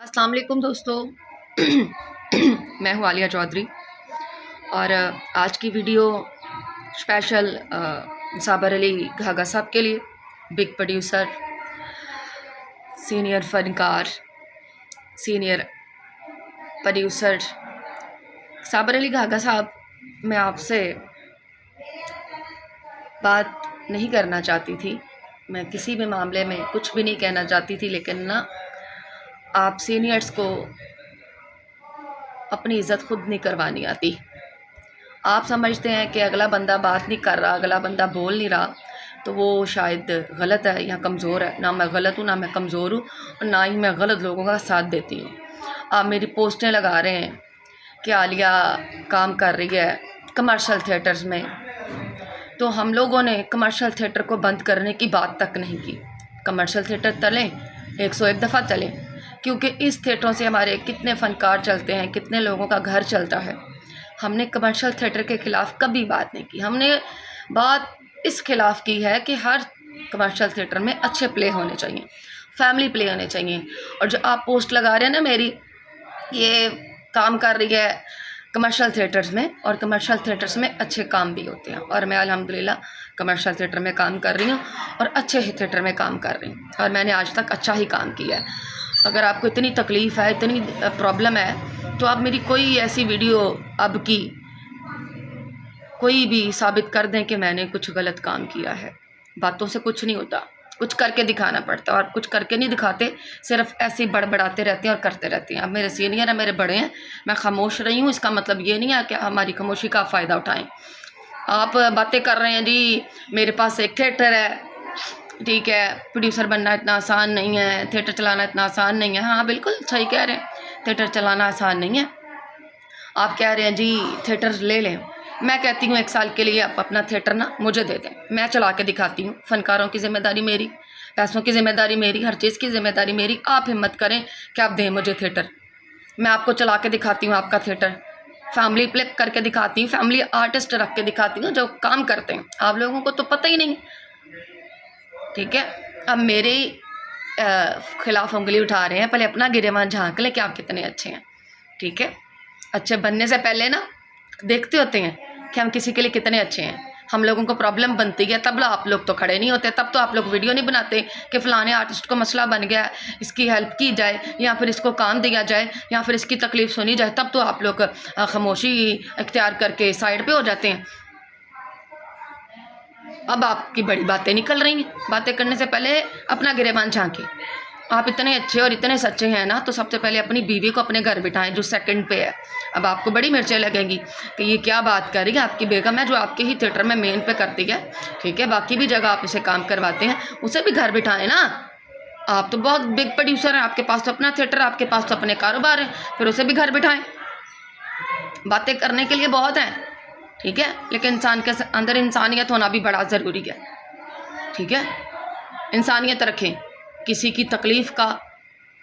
अस्सलाम वालेकुम दोस्तों। मैं हूँ आलिया चौधरी और आज की वीडियो स्पेशल साबर अली घागा साहब के लिए, बिग प्रोड्यूसर, सीनियर फनकार, सीनियर प्रोड्यूसर साबर अली घागा साहब। मैं आपसे बात नहीं करना चाहती थी, मैं किसी भी मामले में कुछ भी नहीं कहना चाहती थी, लेकिन ना आप सीनियर्स को अपनी इज़्ज़त खुद नहीं करवानी आती। आप समझते हैं कि अगला बंदा बात नहीं कर रहा, अगला बंदा बोल नहीं रहा, तो वो शायद गलत है या कमज़ोर है। ना मैं गलत हूँ, ना मैं कमज़ोर हूँ, और ना ही मैं गलत लोगों का साथ देती हूँ। आप मेरी पोस्टें लगा रहे हैं कि आलिया काम कर रही है कमर्शियल थिएटर्स में, तो हम लोगों ने कमर्शियल थिएटर को बंद करने की बात तक नहीं की। कमर्शियल थिएटर चलें, 101 दफ़ा चलें, क्योंकि इस थिएटरों से हमारे कितने फ़नकार चलते हैं, कितने लोगों का घर चलता है। हमने कमर्शियल थिएटर के ख़िलाफ़ कभी बात नहीं की। हमने बात इस खिलाफ़ की है कि हर कमर्शियल थिएटर में अच्छे प्ले होने चाहिए, फैमिली प्ले होने चाहिए। और जो आप पोस्ट लगा रहे हैं ना मेरी, ये काम कर रही है कमर्शियल थिएटर्स में, और कमर्शियल थिएटर्स में अच्छे काम भी होते हैं, और मैं अल्हम्दुलिल्लाह कमर्शियल थिएटर में काम कर रही हूँ और अच्छे ही थिएटर में काम कर रही हूँ, और मैंने आज तक अच्छा ही काम किया है। अगर आपको इतनी तकलीफ़ है, इतनी प्रॉब्लम है, तो आप मेरी कोई ऐसी वीडियो अब की कोई भी साबित कर दें कि मैंने कुछ गलत काम किया है। बातों से कुछ नहीं होता, कुछ करके दिखाना पड़ता है, और कुछ करके नहीं दिखाते, सिर्फ ऐसे ही बड़बड़ाते रहते हैं और करते रहते हैं। अब मेरे सीनियर हैं, मेरे बड़े हैं, मैं खामोश रही हूँ, इसका मतलब ये नहीं है कि हमारी खामोशी का फ़ायदा उठाएं। आप बातें कर रहे हैं जी मेरे पास एक थिएटर है, ठीक है, प्रोड्यूसर बनना इतना आसान नहीं है, थिएटर चलाना इतना आसान नहीं है। हाँ बिल्कुल सही कह रहे हैं, थिएटर चलाना आसान नहीं है। आप कह रहे हैं जी थिएटर ले लें, मैं कहती हूँ 1 साल के लिए आप अपना थिएटर ना मुझे दे दें, मैं चला के दिखाती हूँ। फ़नकारों की ज़िम्मेदारी मेरी, पैसों की ज़िम्मेदारी मेरी, हर चीज़ की ज़िम्मेदारी मेरी। आप हिम्मत करें कि आप दें मुझे थिएटर, मैं आपको चला के दिखाती हूँ आपका थिएटर, फैमिली प्ले करके दिखाती हूँ, फैमिली आर्टिस्ट रख के दिखाती हूँ जो काम करते हैं। आप लोगों को तो पता ही नहीं, ठीक है। अब मेरे ख़िलाफ़ उंगली उठा रहे हैं, पहले अपना गिरेबान झांक लें कि आप कितने अच्छे हैं, ठीक है। अच्छे बनने से पहले ना देखते होते हैं कि हम किसी के लिए कितने अच्छे हैं। हम लोगों को प्रॉब्लम बनती है तब आप लोग तो खड़े नहीं होते, तब तो आप लोग वीडियो नहीं बनाते कि फ़लाने आर्टिस्ट को मसला बन गया, इसकी हेल्प की जाए, या फिर इसको काम दिया जाए, या फिर इसकी तकलीफ़ सुनी जाए। तब तो आप लोग खामोशी इख्तियार करके साइड पे हो जाते हैं। अब आपकी बड़ी बातें निकल रही हैं, बातें करने से पहले अपना गिरेबान झांके। आप इतने अच्छे और इतने सच्चे हैं ना, तो सबसे पहले अपनी बीवी को अपने घर बिठाएं जो सेकंड पे है। अब आपको बड़ी मिर्चें लगेंगी कि ये क्या बात कर रही है, आपकी बेगम है जो आपके ही थिएटर में मेन पे करती है, ठीक है, बाकी भी जगह आप इसे काम करवाते हैं, उसे भी घर बिठाएं ना। आप तो बहुत बिग प्रोड्यूसर हैं, आपके पास तो अपना थिएटर, आपके पास तो अपने कारोबार हैं, फिर उसे भी घर बिठाएं। बातें करने के लिए बहुत हैं, ठीक है, लेकिन इंसान के अंदर इंसानियत होना भी बड़ा ज़रूरी है, ठीक है। इंसानियत रखें, किसी की तकलीफ़ का,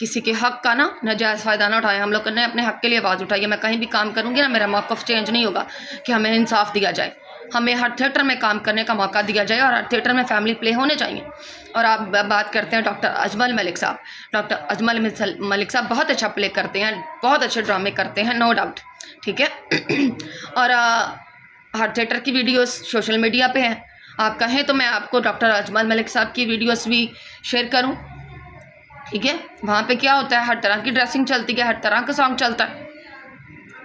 किसी के हक़ का ना नाजायज़ फ़ायदा ना उठाएं। हम लोग ने अपने हक़ के लिए आवाज़ उठाई है। मैं कहीं भी काम करूँगी ना, मेरा मौक़िफ़ चेंज नहीं होगा कि हमें इंसाफ़ दिया जाए, हमें हर थिएटर में काम करने का मौका दिया जाए, और हर थिएटर में फैमिली प्ले होने चाहिए। और आप बात करते हैं डॉक्टर अजमल मलिक साहब, डॉक्टर अजमल मलिक साहब बहुत अच्छा प्ले करते हैं, बहुत अच्छे ड्रामे करते हैं, नो डाउट, ठीक है। और हर थिएटर की वीडियोस सोशल मीडिया पे हैं। आप कहें तो मैं आपको डॉक्टर अजमल मलिक साहब की वीडियोस भी शेयर करूं, ठीक है। वहाँ पे क्या होता है, हर तरह की ड्रेसिंग चलती है, हर तरह का सॉन्ग चलता है,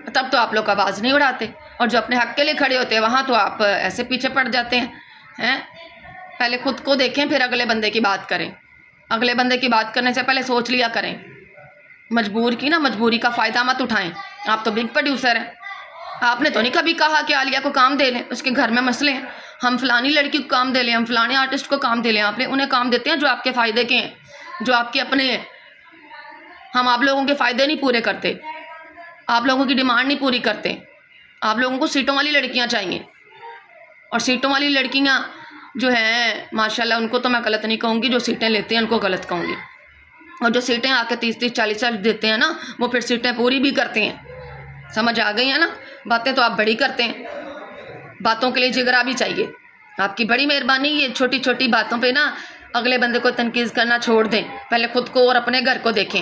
तब तो आप लोग आवाज़ नहीं उठाते, और जो अपने हक़ के लिए खड़े होते हैं वहाँ तो आप ऐसे पीछे पड़ जाते हैं। पहले खुद को देखें, फिर अगले बंदे की बात करें। अगले बंदे की बात करने से पहले सोच लिया करें। मजबूरी का फ़ायदा मत उठाएँ। आप तो बिग प्रोड्यूसर हैं, आपने तो नहीं कभी कहा कि आलिया को काम दे लें, उसके घर में मसले हैं, हम फ़लानी लड़की को काम दे लें, हम फ़लाने आर्टिस्ट को काम दे लें। आपने उन्हें काम देते हैं जो आपके फ़ायदे के हैं, जो आपके अपने हैं। हम आप लोगों के फ़ायदे नहीं पूरे करते, आप लोगों की डिमांड नहीं पूरी करते। आप लोगों को सीटों वाली लड़कियां चाहिए, और सीटों वाली लड़कियां जो हैं माशाल्लाह, उनको तो मैं गलत नहीं कहूँगी, जो सीटें लेते हैं उनको गलत कहूँगी। और जो सीटें आके 30-30 40 देते हैं ना, वो फिर सीटें पूरी भी करते हैं। समझ आ गई है ना। बातें तो आप बड़ी करते हैं, बातों के लिए जिगरा भी चाहिए। आपकी बड़ी मेहरबानी, ये छोटी छोटी बातों पे ना अगले बंदे को तनकीज़ करना छोड़ दें, पहले खुद को और अपने घर को देखें।